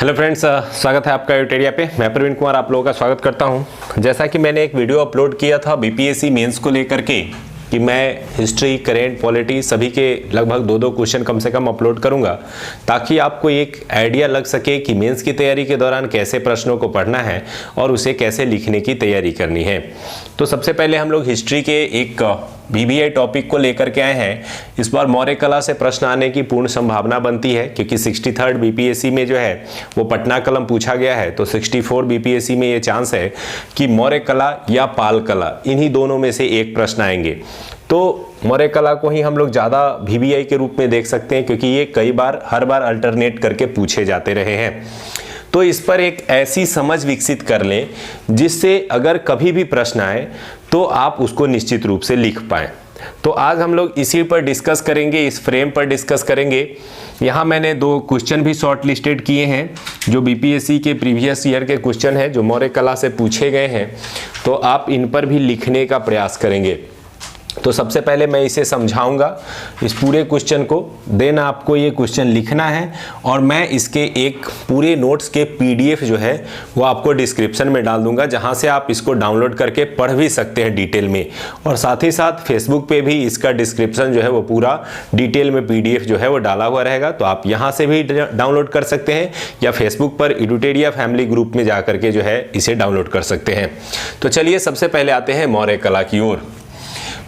Hello friends, स्वागत है आपका यूटेरिया पे। मैं प्रवीण कुमार आप लोगों का स्वागत करता हूं। जैसा कि मैंने एक वीडियो अपलोड किया था बीपीएससी मेंस को लेकर के कि मैं हिस्ट्री, करेंट, पॉलिटी सभी के लगभग दो क्वेश्चन कम से कम अपलोड करूंगा ताकि आपको एक आइडिया लग सके कि मेंस की तैयारी के दौरान कैसे प्रश्नों को पढ़ना है और उसे कैसे लिखने की तैयारी करनी है। तो सबसे पहले हम लोग हिस्ट्री के एक बीबीआई टॉपिक को लेकर के आए हैं। इस बार मौर्य कला से प्रश्न आने की पूर्ण संभावना बनती है क्योंकि 63rd बीपीएससी में जो है वो पटना कलम पूछा गया है, तो 64 बीपीएससी में ये चांस है कि मौर्य कला या पाल कला इन्हीं दोनों में से एक प्रश्न आएंगे। तो मौर्य कला को ही हम लोग ज़्यादा वीवीआई के रूप में देख सकते हैं क्योंकि ये कई बार हर बार अल्टरनेट करके पूछे जाते रहे हैं। तो इस पर एक ऐसी समझ विकसित कर लें जिससे अगर कभी भी प्रश्न आए तो आप उसको निश्चित रूप से लिख पाएं। तो आज हम लोग इसी पर डिस्कस करेंगे, इस फ्रेम पर डिस्कस करेंगे। यहाँ मैंने 2 क्वेश्चन भी शॉर्ट लिस्टेड किए हैं जो बीपीएससी के प्रीवियस ईयर के क्वेश्चन हैं जो मौर्य कला से पूछे गए हैं, तो आप इन पर भी लिखने का प्रयास करेंगे। तो सबसे पहले मैं इसे समझाऊंगा इस पूरे क्वेश्चन को, देन आपको ये क्वेश्चन लिखना है और मैं इसके एक पूरे नोट्स के पीडीएफ जो है वो आपको डिस्क्रिप्शन में डाल दूंगा, जहां से आप इसको डाउनलोड करके पढ़ भी सकते हैं डिटेल में। और साथ ही साथ फेसबुक पे भी इसका डिस्क्रिप्शन जो है वो पूरा डिटेल में पीडीएफ जो है वो डाला हुआ रहेगा, तो आप यहाँ से भी डाउनलोड कर सकते हैं या फेसबुक पर यूटेरिया फैमिली ग्रुप में जा करके जो है इसे डाउनलोड कर सकते हैं। तो चलिए सबसे पहले आते हैं मौर्य कला की ओर।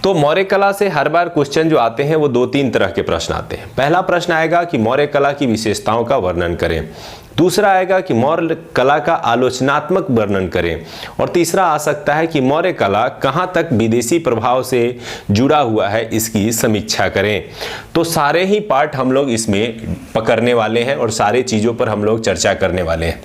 तो मौर्य कला से हर बार क्वेश्चन जो आते हैं वो 2-3 तरह के प्रश्न आते हैं। पहला प्रश्न आएगा कि मौर्य कला की विशेषताओं का वर्णन करें, दूसरा आएगा कि मौर्य कला का आलोचनात्मक वर्णन करें, और तीसरा आ सकता है कि मौर्य कला कहां तक विदेशी प्रभाव से जुड़ा हुआ है इसकी समीक्षा करें। तो सारे ही पार्ट हम लोग इसमें पकड़ने वाले हैं और सारे चीज़ों पर हम लोग चर्चा करने वाले हैं।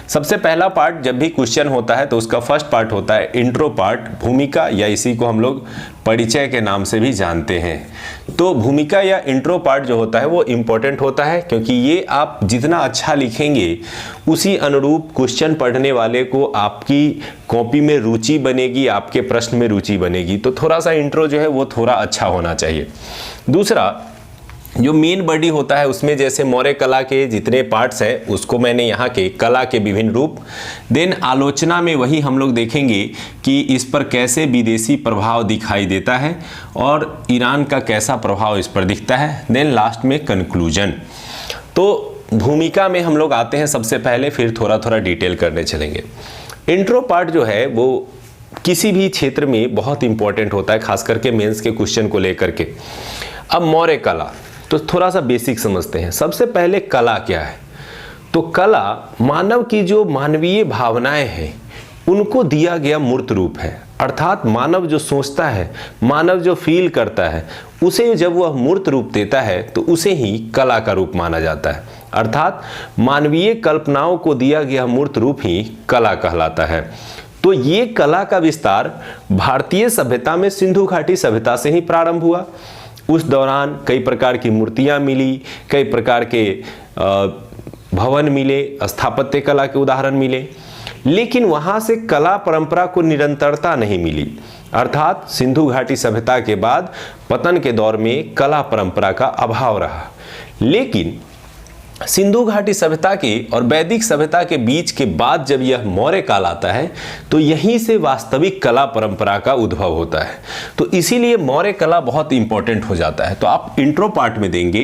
सबसे पहला पार्ट, जब भी क्वेश्चन होता है तो उसका फर्स्ट पार्ट होता है इंट्रो पार्ट, भूमिका, या इसी को हम लोग परिचय के नाम से भी जानते हैं। तो भूमिका या इंट्रो पार्ट जो होता है वो इम्पोर्टेंट होता है क्योंकि ये आप जितना अच्छा लिखेंगे उसी अनुरूप क्वेश्चन पढ़ने वाले को आपकी कॉपी में रुचि बनेगी, आपके प्रश्न में रुचि बनेगी। तो थोड़ा सा इंट्रो जो है वो थोड़ा अच्छा होना चाहिए। दूसरा, जो मेन बॉडी होता है उसमें जैसे मौर्य कला के जितने पार्ट्स हैं उसको मैंने यहाँ के कला के विभिन्न रूप, देन आलोचना में वही हम लोग देखेंगे कि इस पर कैसे विदेशी प्रभाव दिखाई देता है और ईरान का कैसा प्रभाव इस पर दिखता है, देन लास्ट में कंक्लूजन। तो भूमिका में हम लोग आते हैं सबसे पहले, फिर थोड़ा थोड़ा डिटेल करने चलेंगे। इंट्रो पार्ट जो है वो किसी भी क्षेत्र में बहुत इंपॉर्टेंट होता है, खास करके मेंस के क्वेश्चन को लेकर के। अब मौर्य कला, तो थोड़ा सा बेसिक समझते हैं। सबसे पहले कला क्या है? तो कला मानव की जो मानवीय भावनाएं हैं उनको दिया गया मूर्त रूप है, अर्थात मानव जो सोचता है, मानव जो फील करता है, उसे जब वह मूर्त रूप देता है तो उसे ही कला का रूप माना जाता है। अर्थात मानवीय कल्पनाओं को दिया गया मूर्त रूप ही कला कहलाता है। तो ये कला का विस्तार भारतीय सभ्यता में सिंधु घाटी सभ्यता से ही प्रारंभ हुआ। उस दौरान कई प्रकार की मूर्तियां मिली, कई प्रकार के भवन मिले, स्थापत्य कला के उदाहरण मिले, लेकिन वहां से कला परंपरा को निरंतरता नहीं मिली। अर्थात सिंधु घाटी सभ्यता के बाद पतन के दौर में कला परंपरा का अभाव रहा। लेकिन सिंधु घाटी सभ्यता के और वैदिक सभ्यता के बीच के बाद जब यह मौर्य काल आता है तो यहीं से वास्तविक कला परंपरा का उद्भव होता है। तो इसीलिए मौर्य कला बहुत इंपॉर्टेंट हो जाता है। तो आप इंट्रो पार्ट में देंगे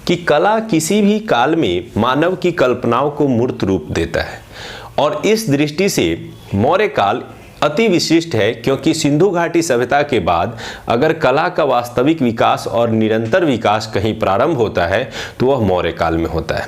कि कला किसी भी काल में मानव की कल्पनाओं को मूर्त रूप देता है, और इस दृष्टि से मौर्य काल अति विशिष्ट है क्योंकि सिंधु घाटी सभ्यता के बाद अगर कला का वास्तविक विकास और निरंतर विकास कहीं प्रारंभ होता है तो वह मौर्य काल में होता है।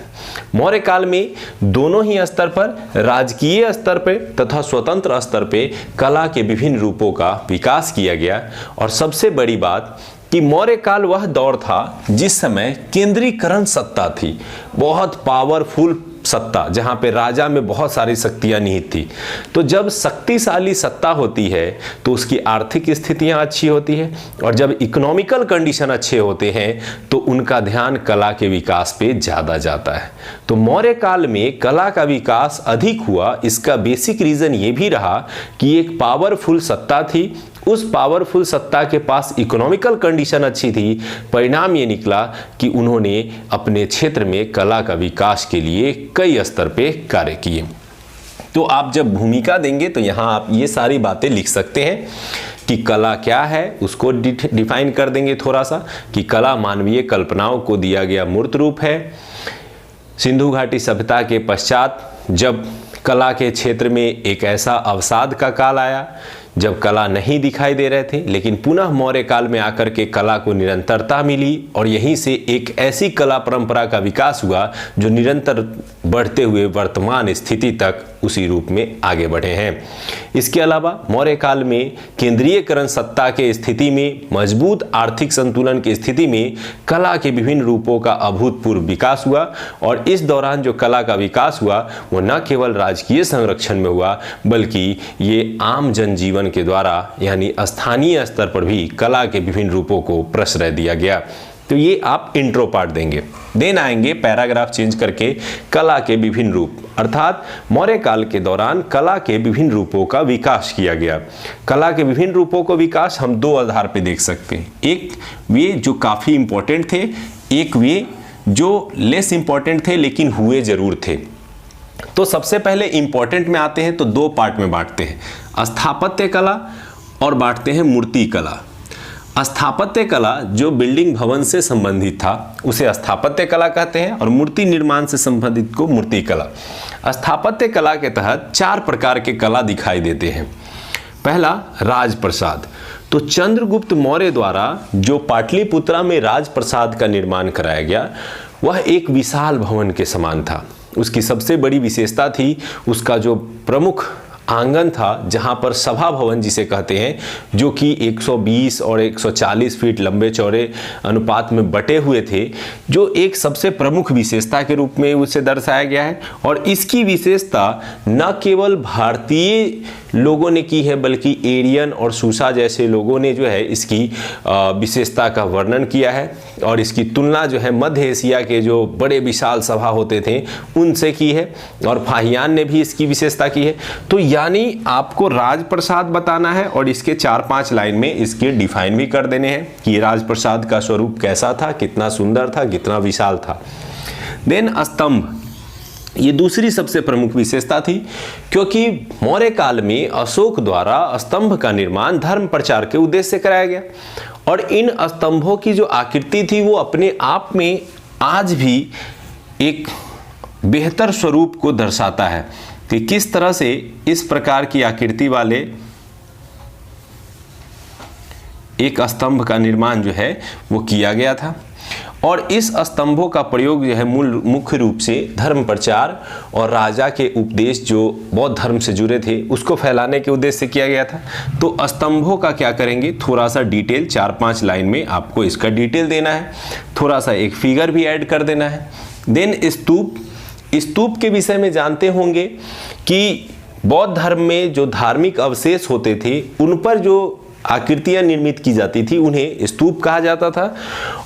मौर्य काल में दोनों ही स्तर पर, राजकीय स्तर पर तथा स्वतंत्र स्तर पर कला के विभिन्न रूपों का विकास किया गया। और सबसे बड़ी बात कि मौर्य काल वह दौर था जिस समय केंद्रीकरण सत्ता थी, बहुत पावरफुल सत्ता, जहां पे राजा में बहुत सारी शक्तियां निहित थी। तो जब शक्तिशाली सत्ता होती है तो उसकी आर्थिक स्थितियां अच्छी होती है, और जब इकोनॉमिकल कंडीशन अच्छे होते हैं तो उनका ध्यान कला के विकास पे ज़्यादा जाता है। तो मौर्य काल में कला का विकास अधिक हुआ। इसका बेसिक रीज़न ये भी रहा कि एक पावरफुल सत्ता थी, उस पावरफुल सत्ता के पास इकोनॉमिकल कंडीशन अच्छी थी। परिणाम ये निकला कि उन्होंने अपने क्षेत्र में कला का विकास के लिए कई स्तर पे कार्य किए। तो आप जब भूमिका देंगे तो यहाँ आप ये सारी बातें लिख सकते हैं कि कला क्या है, उसको डिफाइन कर देंगे थोड़ा सा, कि कला मानवीय कल्पनाओं को दिया गया मूर्त रूप है। सिंधु घाटी सभ्यता के पश्चात जब कला के क्षेत्र में एक ऐसा अवसाद का काल आया जब कला नहीं दिखाई दे रहे थे, लेकिन पुनः मौर्य काल में आकर के कला को निरंतरता मिली और यहीं से एक ऐसी कला परंपरा का विकास हुआ जो निरंतर बढ़ते हुए वर्तमान स्थिति तक उसी रूप में आगे बढ़े हैं। इसके अलावा मौर्य काल में केंद्रीयकरण सत्ता के स्थिति में, मजबूत आर्थिक संतुलन की स्थिति में कला के विभिन्न रूपों का अभूतपूर्व विकास हुआ और इस दौरान जो कला का विकास हुआ वो न केवल राजकीय संरक्षण में हुआ बल्कि ये आम जनजीवन के द्वारा यानी स्थानीय स्तर पर भी कला के विभिन्न रूपों को प्रश्रय दिया गया। तो ये आप इंट्रो पार्ट देंगे, देन आएंगे पैराग्राफ चेंज करके कला के विभिन्न रूप, अर्थात मौर्य काल के दौरान कला के विभिन्न रूपों का विकास किया गया। कला के विभिन्न रूपों को विकास हम दो आधार पे देख सकते हैं, एक वे जो काफ़ी इंपॉर्टेंट थे, एक वे जो लेस इंपॉर्टेंट थे लेकिन हुए जरूर थे। तो सबसे पहले इंपॉर्टेंट में आते हैं तो दो पार्ट में बांटते हैं, स्थापत्य कला और बांटते हैं मूर्ति कला। स्थापत्य कला जो बिल्डिंग भवन से संबंधित था उसे स्थापत्य कला कहते हैं और मूर्ति निर्माण से संबंधित को मूर्ति कला। स्थापत्य कला के तहत चार प्रकार के कला दिखाई देते हैं। पहला राजप्रसाद, तो चंद्रगुप्त मौर्य द्वारा जो पाटलिपुत्रा में राजप्रसाद का निर्माण कराया गया वह एक विशाल भवन के समान था। उसकी सबसे बड़ी विशेषता थी उसका जो प्रमुख आंगन था जहां पर सभा भवन जिसे कहते हैं, जो कि 120 और 140 फीट लंबे चौड़े अनुपात में बटे हुए थे, जो एक सबसे प्रमुख विशेषता के रूप में उसे दर्शाया गया है। और इसकी विशेषता न केवल भारतीय लोगों ने की है बल्कि एरियन और सूसा जैसे लोगों ने जो है इसकी विशेषता का वर्णन किया है और इसकी तुलना जो है मध्य एशिया के जो बड़े विशाल सभा होते थे उनसे की है और फाहियान ने भी इसकी विशेषता की है। तो यानी आपको राजप्रसाद बताना है और इसके 4-5 लाइन में इसके डिफाइन भी कर देने हैं कि राजप्रसाद का स्वरूप कैसा था, कितना सुंदर था, कितना विशाल था। देन स्तंभ, ये दूसरी सबसे प्रमुख विशेषता थी क्योंकि मौर्य काल में अशोक द्वारा स्तंभ का निर्माण धर्म प्रचार के उद्देश्य से कराया गया और इन स्तंभों की जो आकृति थी वो अपने आप में आज भी एक बेहतर स्वरूप को दर्शाता है कि किस तरह से इस प्रकार की आकृति वाले एक स्तंभ का निर्माण जो है वो किया गया था। और इस स्तंभों का प्रयोग जो है मुख्य रूप से धर्म प्रचार और राजा के उपदेश जो बौद्ध धर्म से जुड़े थे उसको फैलाने के उद्देश्य से किया गया था। तो स्तंभों का क्या करेंगे, थोड़ा सा डिटेल 4-5 लाइन में आपको इसका डिटेल देना है, थोड़ा सा एक फिगर भी ऐड कर देना है। देन स्तूप, स्तूप के विषय में जानते होंगे कि बौद्ध धर्म में जो धार्मिक अवशेष होते थे उन पर जो आकृतियां निर्मित की जाती थी उन्हें स्तूप कहा जाता था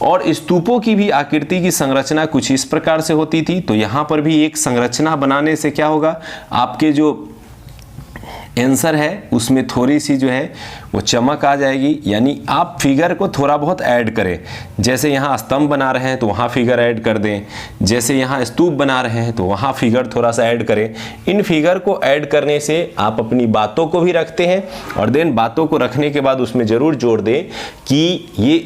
और स्तूपों की भी आकृति की संरचना कुछ इस प्रकार से होती थी। तो यहाँ पर भी एक संरचना बनाने से क्या होगा, आपके जो आंसर है उसमें थोड़ी सी जो है वो चमक आ जाएगी, यानी आप फिगर को थोड़ा बहुत ऐड करें। जैसे यहाँ स्तंभ बना रहे हैं तो वहाँ फिगर ऐड कर दें, जैसे यहाँ स्तूप बना रहे हैं तो वहाँ फिगर थोड़ा सा ऐड करें। इन फिगर को ऐड करने से आप अपनी बातों को भी रखते हैं और देन बातों को रखने के बाद उसमें ज़रूर जोड़ दें कि ये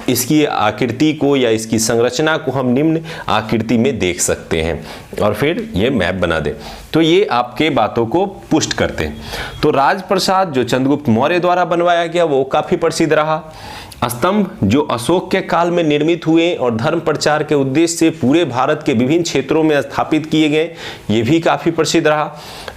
इसकी आकृति को या इसकी संरचना को हम निम्न आकृति में देख सकते हैं और फिर ये मैप बना दें। तो ये आपके बातों को पुष्ट करते हैं। तो राजप्रसाद जो चंद्रगुप्त मौर्य द्वारा बनवाया गया वो काफ़ी प्रसिद्ध रहा। स्तंभ जो अशोक के काल में निर्मित हुए और धर्म प्रचार के उद्देश्य से पूरे भारत के विभिन्न क्षेत्रों में स्थापित किए गए, ये भी काफ़ी प्रसिद्ध रहा।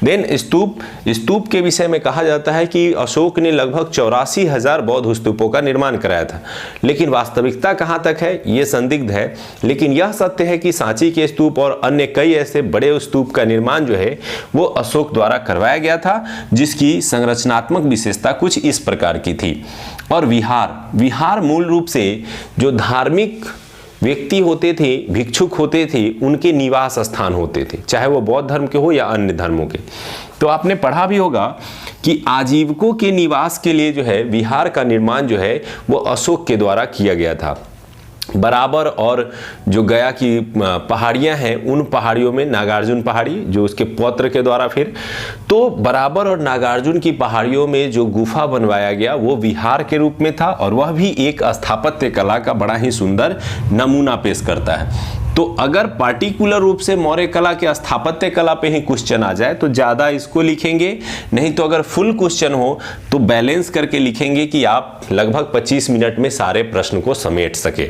देन स्तूप, स्तूप के विषय में कहा जाता है कि अशोक ने लगभग 84,000 बौद्ध स्तूपों का निर्माण कराया था, लेकिन वास्तविकता कहाँ तक है ये संदिग्ध है। लेकिन यह सत्य है कि सांची के स्तूप और अन्य कई ऐसे बड़े स्तूप का निर्माण जो है वो अशोक द्वारा करवाया गया था, जिसकी संरचनात्मक विशेषता कुछ इस प्रकार की थी। और विहार मूल रूप से जो धार्मिक व्यक्ति होते थे, भिक्षुक होते थे, उनके निवास स्थान होते थे, चाहे वो बौद्ध धर्म के हो या अन्य धर्मों के। तो आपने पढ़ा भी होगा कि आजीविकों के निवास के लिए जो है विहार का निर्माण जो है वो अशोक के द्वारा किया गया था। बराबर और जो गया की पहाड़ियां हैं, उन पहाड़ियों में नागार्जुन पहाड़ी जो उसके पौत्र के द्वारा, फिर तो बराबर और नागार्जुन की पहाड़ियों में जो गुफा बनवाया गया वो विहार के रूप में था, और वह भी एक स्थापत्य कला का बड़ा ही सुंदर नमूना पेश करता है। तो अगर पार्टिकुलर रूप से मौर्य कला के स्थापत्य कला पे ही क्वेश्चन आ जाए तो ज़्यादा इसको लिखेंगे, नहीं तो अगर फुल क्वेश्चन हो तो बैलेंस करके लिखेंगे कि आप लगभग 25 मिनट में सारे प्रश्न को समेट सके।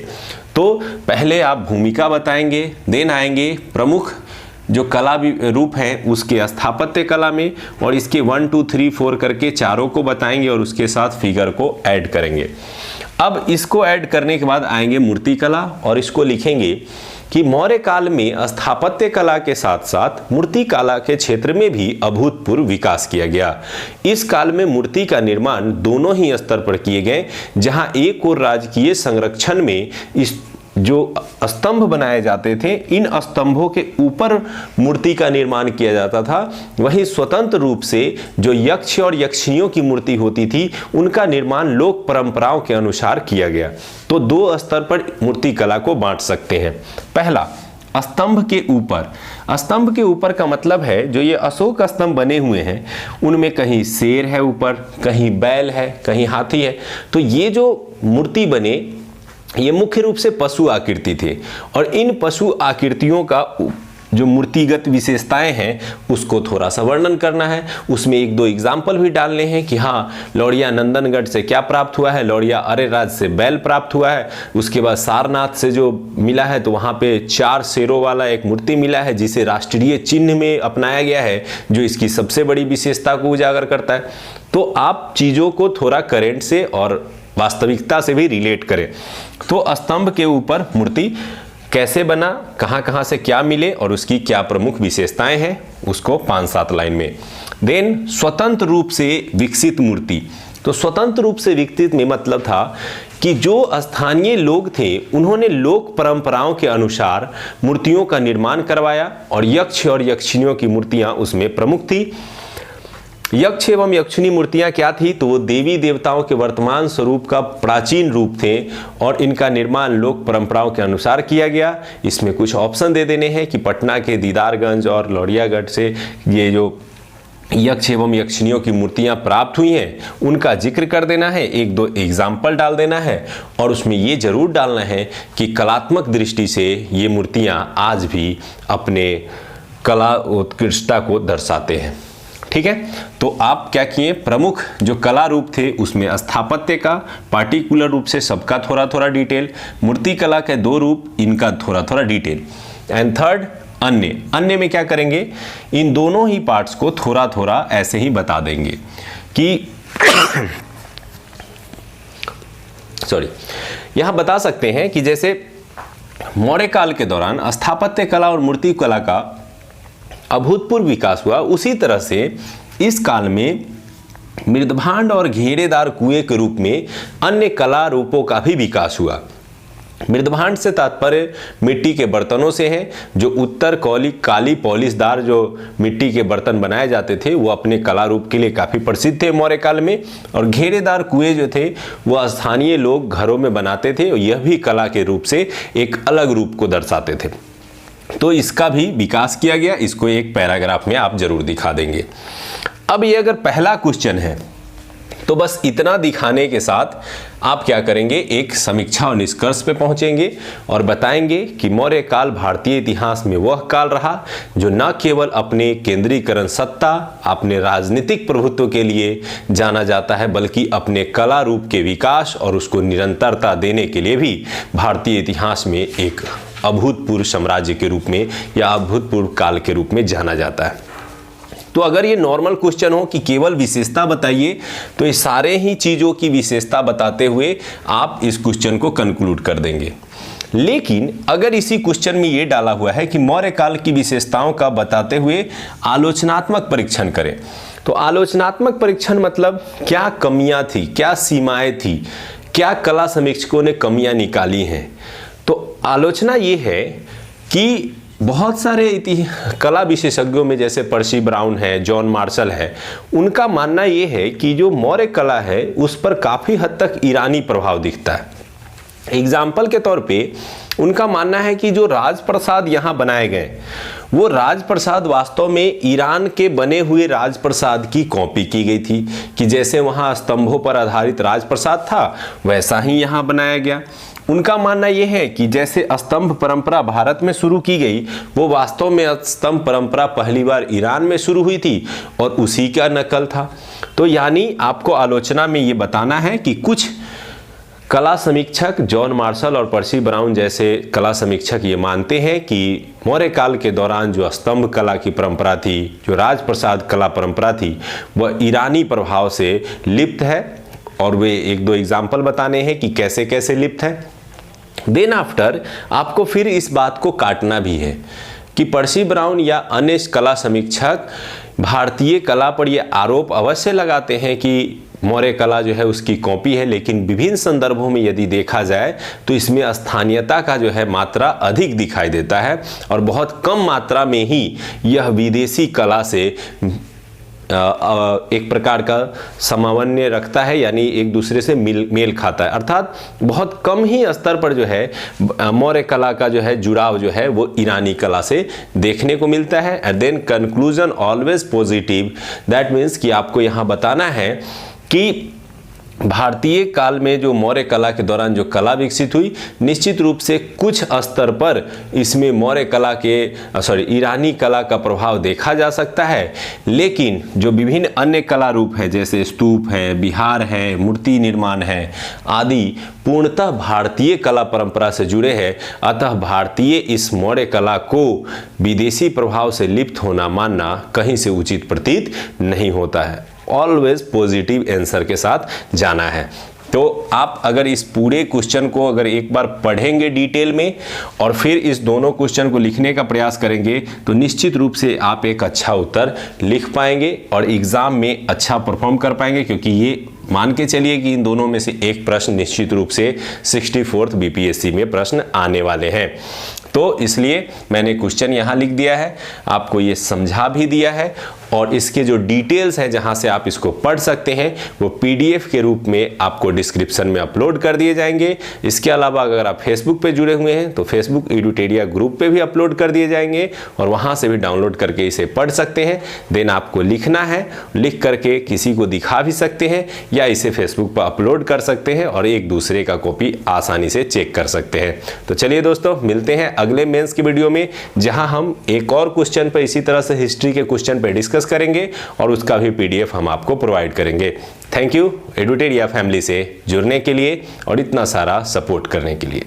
तो पहले आप भूमिका बताएंगे, देन आएंगे प्रमुख जो कला रूप हैं उसके स्थापत्य कला में, और इसके 1 2 3 4 करके चारों को बताएंगे और उसके साथ फिगर को ऐड करेंगे। अब इसको ऐड करने के बाद आएंगे मूर्ति कला, और इसको लिखेंगे कि मौर्य काल में स्थापत्य कला के साथ साथ मूर्ति कला के क्षेत्र में भी अभूतपूर्व विकास किया गया। इस काल में मूर्ति का निर्माण दोनों ही स्तर पर किए गए, जहां एक और राजकीय संरक्षण में इस जो स्तंभ बनाए जाते थे, इन स्तंभों के ऊपर मूर्ति का निर्माण किया जाता था, वहीं स्वतंत्र रूप से जो यक्ष और यक्षिणियों की मूर्ति होती थी उनका निर्माण लोक परंपराओं के अनुसार किया गया। तो दो स्तर पर मूर्ति कला को बांट सकते हैं। पहला, स्तंभ के ऊपर। स्तंभ के ऊपर का मतलब है जो ये अशोक स्तंभ बने हुए हैं उनमें कहीं शेर है ऊपर, कहीं बैल है, कहीं हाथी है। तो ये जो मूर्ति बने ये मुख्य रूप से पशु आकृति थे, और इन पशु आकृतियों का जो मूर्तिगत विशेषताएं हैं उसको थोड़ा सा वर्णन करना है। उसमें 1 2 एग्जाम्पल भी डालने हैं कि हाँ, लौड़िया नंदनगढ़ से क्या प्राप्त हुआ है, लौड़िया अरेराज से बैल प्राप्त हुआ है। उसके बाद सारनाथ से जो मिला है तो वहाँ पे 4 शेरों वाला एक मूर्ति मिला है जिसे राष्ट्रीय चिन्ह में अपनाया गया है, जो इसकी सबसे बड़ी विशेषता को उजागर करता है। तो आप चीज़ों को थोड़ा करेंट से और वास्तविकता से भी रिलेट करें। तो स्तंभ के ऊपर मूर्ति कैसे बना, कहां कहां से क्या मिले और उसकी क्या प्रमुख विशेषताएं हैं, उसको 5-7 लाइन में। देन स्वतंत्र रूप से विकसित मूर्ति। तो स्वतंत्र रूप से विकसित में मतलब था कि जो स्थानीय लोग थे उन्होंने लोक परंपराओं के अनुसार मूर्तियों का निर्माण करवाया, और यक्ष और यक्षिणियों की मूर्तियां उसमें प्रमुख थी। यक्ष एवं यक्षिणी मूर्तियां क्या थी, तो वो देवी देवताओं के वर्तमान स्वरूप का प्राचीन रूप थे, और इनका निर्माण लोक परंपराओं के अनुसार किया गया। इसमें कुछ ऑप्शन दे देने हैं कि पटना के दीदारगंज और लौड़ियागढ़ से ये जो यक्ष एवं यक्षिणियों की मूर्तियां प्राप्त हुई हैं उनका जिक्र कर देना है, 1 2 एग्जाम्पल डाल देना है, और उसमें ये जरूर डालना है कि कलात्मक दृष्टि से ये मूर्तियां आज भी अपने कला उत्कृष्टता को दर्शाते हैं। ठीक है, तो आप क्या किए, प्रमुख जो कला रूप थे उसमें स्थापत्य का पार्टिकुलर रूप से सबका थोड़ा थोड़ा डिटेल, मूर्ति कला के 2 रूप इनका थोड़ा थोड़ा डिटेल, एंड थर्ड अन्य। अन्य में क्या करेंगे, इन दोनों ही पार्ट्स को थोड़ा थोड़ा ऐसे ही बता देंगे कि यहां बता सकते हैं कि जैसे मौर्य काल के दौरान स्थापत्य कला और मूर्ति कला का अभूतपूर्व विकास हुआ, उसी तरह से इस काल में मृदभांड और घेरेदार कुएं के रूप में अन्य कला रूपों का भी विकास हुआ। मृदभांड से तात्पर्य मिट्टी के बर्तनों से है। जो उत्तर काली पॉलिशदार जो मिट्टी के बर्तन बनाए जाते थे वो अपने कला रूप के लिए काफ़ी प्रसिद्ध थे मौर्य काल में, और घेरेदार कुएं जो थे वो स्थानीय लोग घरों में बनाते थे, और यह भी कला के रूप से एक अलग रूप को दर्शाते थे। तो इसका भी विकास किया गया, इसको एक पैराग्राफ में आप जरूर दिखा देंगे। अब ये अगर पहला क्वेश्चन है तो बस इतना दिखाने के साथ आप क्या करेंगे, एक समीक्षा और निष्कर्ष पे पहुंचेंगे और बताएंगे कि मौर्य काल भारतीय इतिहास में वह काल रहा जो न केवल अपने केंद्रीकरण सत्ता, अपने राजनीतिक प्रभुत्व के लिए जाना जाता है, बल्कि अपने कला रूप के विकास और उसको निरंतरता देने के लिए भी भारतीय इतिहास में एक अभूतपूर्व साम्राज्य के रूप में या अभूतपूर्व काल के रूप में जाना जाता है। तो अगर ये नॉर्मल क्वेश्चन हो कि केवल विशेषता बताइए, तो ये सारे ही चीज़ों की विशेषता बताते हुए आप इस क्वेश्चन को कंक्लूड कर देंगे। लेकिन अगर इसी क्वेश्चन में ये डाला हुआ है कि मौर्य काल की विशेषताओं का बताते हुए आलोचनात्मक परीक्षण करें, तो आलोचनात्मक परीक्षण मतलब क्या कमियां थी, क्या सीमाएं थी, क्या कला समीक्षकों ने कमियां निकाली हैं। तो आलोचना ये है कि बहुत सारे कला विशेषज्ञों में जैसे पर्सी ब्राउन है, जॉन मार्शल है, उनका मानना ये है कि जो मौर्य कला है उस पर काफ़ी हद तक ईरानी प्रभाव दिखता है। एग्जाम्पल के तौर पे उनका मानना है कि जो राजप्रसाद यहाँ बनाए गए वो राजप्रसाद वास्तव में ईरान के बने हुए राजप्रसाद की कॉपी की गई थी, कि जैसे वहाँ स्तंभों पर आधारित राजप्रसाद था वैसा ही यहाँ बनाया गया। उनका मानना यह है कि जैसे स्तंभ परंपरा भारत में शुरू की गई वो वास्तव में स्तंभ परंपरा पहली बार ईरान में शुरू हुई थी और उसी का नकल था। तो यानी आपको आलोचना में ये बताना है कि कुछ कला समीक्षक जॉन मार्शल और पर्सी ब्राउन जैसे कला समीक्षक ये मानते हैं कि मौर्य काल के दौरान जो स्तंभ कला की परंपरा थी, जो राजप्रसाद कला परंपरा थी, वह ईरानी प्रभाव से लिप्त है। और वे एक दो एग्जाम्पल बताने हैं कि कैसे कैसे लिप्त है। देन आफ्टर आपको फिर इस बात को काटना भी है कि पर्सी ब्राउन या अन्य कला समीक्षक भारतीय कला पर यह आरोप अवश्य लगाते हैं कि मौर्य कला जो है उसकी कॉपी है, लेकिन विभिन्न संदर्भों में यदि देखा जाए तो इसमें स्थानीयता का जो है मात्रा अधिक दिखाई देता है और बहुत कम मात्रा में ही यह विदेशी कला से एक प्रकार का समन्वय रखता है, यानी एक दूसरे से मेल खाता है। अर्थात बहुत कम ही स्तर पर जो है मौर्य कला का जो है जुड़ाव जो है वो ईरानी कला से देखने को मिलता है। And then conclusion always positive, that means कि आपको यहाँ बताना है कि भारतीय काल में जो मौर्य कला के दौरान जो कला विकसित हुई, निश्चित रूप से कुछ स्तर पर इसमें मौर्य कला के ईरानी कला का प्रभाव देखा जा सकता है, लेकिन जो विभिन्न अन्य कला रूप है जैसे स्तूप है, विहार है, मूर्ति निर्माण है आदि पूर्णतः भारतीय कला परंपरा से जुड़े हैं। अतः भारतीय इस मौर्य कला को विदेशी प्रभाव से लिप्त होना मानना कहीं से उचित प्रतीत नहीं होता है। ऑलवेज पॉजिटिव आंसर के साथ जाना है। तो आप अगर इस पूरे क्वेश्चन को अगर एक बार पढ़ेंगे डिटेल में और फिर इस दोनों क्वेश्चन को लिखने का प्रयास करेंगे तो निश्चित रूप से आप एक अच्छा उत्तर लिख पाएंगे और एग्जाम में अच्छा परफॉर्म कर पाएंगे, क्योंकि ये मान के चलिए कि इन दोनों में से एक प्रश्न निश्चित रूप से 64th बीपीएससी में प्रश्न आने वाले हैं। तो इसलिए मैंने क्वेश्चन यहाँ लिख दिया है, आपको ये समझा भी दिया है और इसके जो डिटेल्स हैं जहाँ से आप इसको पढ़ सकते हैं वो पीडीएफ के रूप में आपको डिस्क्रिप्शन में अपलोड कर दिए जाएंगे। इसके अलावा अगर आप फेसबुक पे जुड़े हुए हैं तो फेसबुक एडुटेरिया ग्रुप पे भी अपलोड कर दिए जाएंगे और वहाँ से भी डाउनलोड करके इसे पढ़ सकते हैं। देन आपको लिखना है, लिख करके किसी को दिखा भी सकते हैं या इसे फेसबुक पर अपलोड कर सकते हैं और एक दूसरे का कॉपी आसानी से चेक कर सकते हैं। तो चलिए दोस्तों, मिलते हैं अगले मेंस की वीडियो में जहां हम एक और क्वेश्चन पर इसी तरह से हिस्ट्री के क्वेश्चन पर डिस्कस करेंगे और उसका भी पीडीएफ हम आपको प्रोवाइड करेंगे। थैंक यू एडुटेरिया फैमिली से जुड़ने के लिए और इतना सारा सपोर्ट करने के लिए।